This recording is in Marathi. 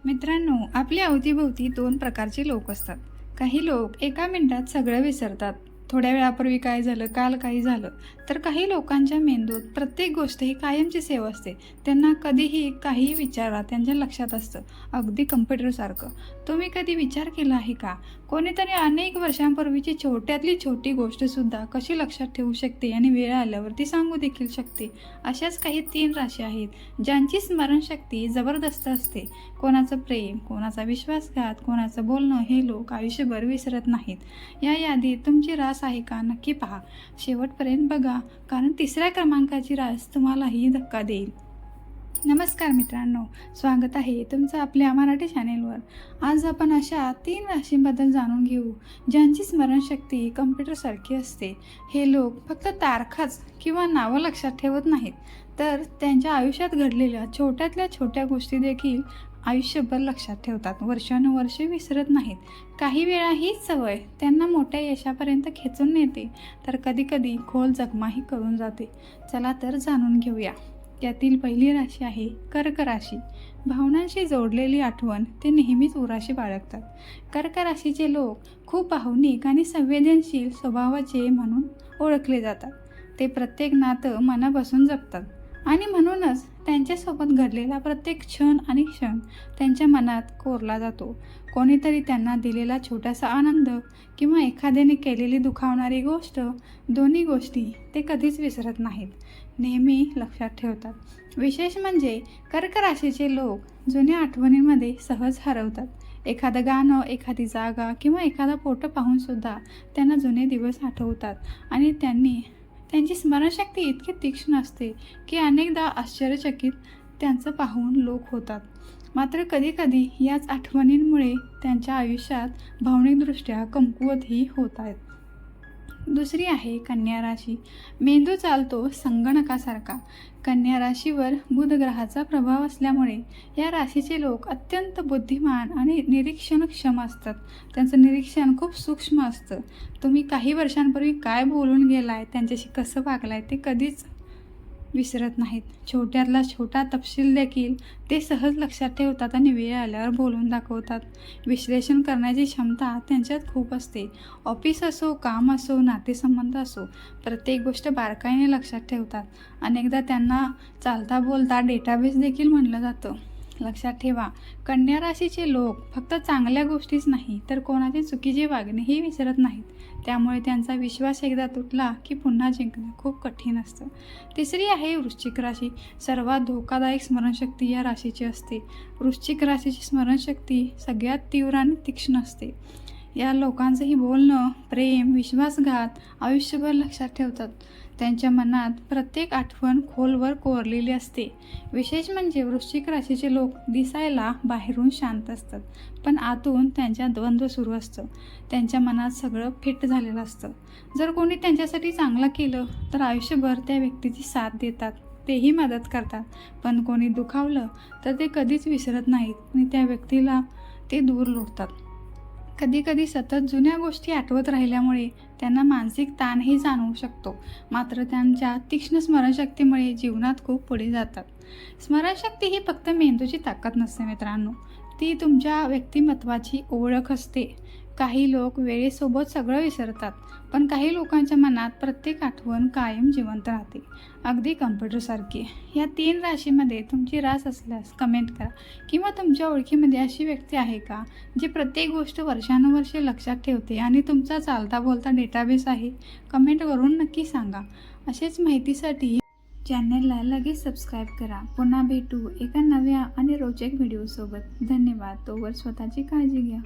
मित्रांनो, आपल्या अवतीभोवती दोन प्रकारचे लोक असतात. काही लोक एका मिनिटात सगळं विसरतात. थोड्या वेळापूर्वी काय झालं, काल काही झालं. तर काही लोकांच्या मेंदूत प्रत्येक गोष्ट ही कायमची सेव असते. त्यांना कधीही काहीही विचारा त्यांच्या लक्षात असतं, अगदी कम्प्युटरसारखं. तुम्ही कधी विचार केला आहे का, कोणीतरी अनेक वर्षांपूर्वीची छोट्यातली छोटी गोष्टसुद्धा कशी लक्षात ठेवू शकते आणि वेळ आल्यावरती सांगू देखील शकते. अशाच काही 3 राशी आहेत ज्यांची स्मरणशक्ती जबरदस्त असते. कोणाचं प्रेम, कोणाचा विश्वासघात, कोणाचं बोलणं हे लोक आयुष्यभर विसरत नाहीत. या यादीत तुमची रास आहे का, नक्की पहा. शेवटपर्यंत बघा, कारण 3ऱ्या क्रमांकाची रास तुम्हालाही धक्का देईल. नमस्कार मित्रांनो, स्वागत आहे तुमचं आपल्या मराठी चॅनेलवर. आज आपण अशा 3 राशींबद्दल जाणून घेऊ ज्यांची स्मरणशक्ती कम्प्युटरसारखी असते. हे लोक फक्त तारखाच किंवा नावं लक्षात ठेवत नाहीत, तर त्यांच्या आयुष्यात घडलेल्या छोट्यातल्या छोट्या गोष्टी देखील आयुष्यभर लक्षात ठेवतात. वर्षानुवर्षे विसरत नाहीत. काही वेळा हीच सवय त्यांना मोठ्या यशापर्यंत खेचून नेते, तर कधीकधी खोल जखमाही करून जाते. चला तर जाणून घेऊया. त्यातील पहिली राशी आहे कर्क राशी. भावनांशी जोडलेली आठवण ते नेहमीच उराशी बाळगतात. कर्क राशीचे लोक खूप भावनिक आणि संवेदनशील स्वभावाचे म्हणून ओळखले जातात. ते प्रत्येक नातं मनापासून जपतात आणि म्हणूनच त्यांच्यासोबत घडलेला प्रत्येक क्षण त्यांच्या मनात कोरला जातो. कोणीतरी त्यांना दिलेला छोटासा आनंद किंवा एखाद्याने केलेली दुखावणारी गोष्ट, दोन्ही गोष्टी ते कधीच विसरत नाहीत, नेहमी लक्षात ठेवतात. विशेष म्हणजे कर्क राशीचे लोक जुन्या आठवणींमध्ये सहज हरवतात. एखादं गाणं, एखादी जागा किंवा एखादा फोटो पाहूनसुद्धा त्यांना जुने दिवस आठवतात आणि त्यांची स्मरणशक्ती इतकी तीक्ष्ण असते की अनेकदा आश्चर्यचकित त्यांचं पाहून लोक होतात. मात्र कधीकधी याच आठवणींमुळे त्यांच्या आयुष्यात भावनिकदृष्ट्या कमकुवतही होत आहेत. दुसरी आहे कन्या राशी. मेंदू चालतो संगणकासारखा. कन्या राशीवर बुध ग्रहाचा प्रभाव असल्यामुळे या राशीचे लोक अत्यंत बुद्धिमान आणि निरीक्षणक्षम असतात. त्यांचं निरीक्षण खूप सूक्ष्म असतं. तुम्ही काही वर्षांपूर्वी काय बोलून गेलाय, त्यांच्याशी कसं वागलाय ते कधीच विसरत नाहीत. छोट्यातला छोटा तपशील देखील ते सहज लक्षात ठेवतात आणि वेळ आल्यावर बोलून दाखवतात. विश्लेषण करण्याची क्षमता त्यांच्यात खूप असते. ऑफिस असो, काम असो, नातेसंबंध असो, प्रत्येक गोष्ट बारकाईने लक्षात ठेवतात. अनेकदा त्यांना चालता बोलता डेटाबेस देखील म्हणलं जातं. लक्षात ठेवा, कन्या राशीचे लोक फक्त चांगल्या गोष्टीच नाही तर कोणाची चुकीचे वागणेही विसरत नाहीत. त्यामुळे त्यांचा विश्वास एकदा तुटला की पुन्हा जिंकणं खूप कठीण असतं. तिसरी आहे वृश्चिक राशी. सर्वात धोकादायक स्मरणशक्ती या राशीची असते. वृश्चिक राशीची स्मरणशक्ती सगळ्यात तीव्र आणि तीक्ष्ण असते. या लोकांचंही बोलणं, प्रेम, विश्वासघात आयुष्यभर लक्षात ठेवतात. त्यांच्या मनात प्रत्येक आठवण खोलवर कोरलेली असते. विशेष म्हणजे वृश्चिक राशीचे लोक दिसायला बाहेरून शांत असतात, पण आतून त्यांच्यात द्वंद्व सुरू असतं. त्यांच्या मनात सगळं फिट झालेलं असतं. जर कोणी त्यांच्यासाठी चांगलं केलं तर आयुष्यभर त्या व्यक्तीची साथ देतात, तेही मदत करतात. पण कोणी दुखावलं तर ते कधीच विसरत नाहीत आणि त्या व्यक्तीला ते दूर लोटतात. कधीकधी सतत जुन्या गोष्टी आठवत राहिल्यामुळे त्यांना मानसिक ताणही जाणवू शकतो. मात्र त्यांच्या तीक्ष्ण स्मरणशक्तीमुळे जीवनात खूप पुढे जातात. स्मरणशक्ती ही फक्त मेंदूची ताकद नसते मित्रांनो, ती तुमच्या व्यक्तिमत्वाची ओळख असते. काही लोक वेळेसोबत सगळं विसरतात, पण काही लोकांच्या मनात प्रत्येक आठवण कायम जिवंत राहते, अगदी कम्प्युटरसारखी. या 3 राशीमध्ये तुमची रास असल्यास कमेंट करा. किंवा तुमच्या ओळखीमध्ये अशी व्यक्ती आहे का जी प्रत्येक गोष्ट वर्षानुवर्षे लक्षात ठेवते आणि तुमचा चालता बोलता डेटाबेस आहे? कमेंट करून नक्की सांगा. असेच माहितीसाठी चॅनलला लगेच सबस्क्राईब करा. पुन्हा भेटू एका नव्या आणि रोचक व्हिडिओसोबत. धन्यवाद. तोवर स्वतःची काळजी घ्या.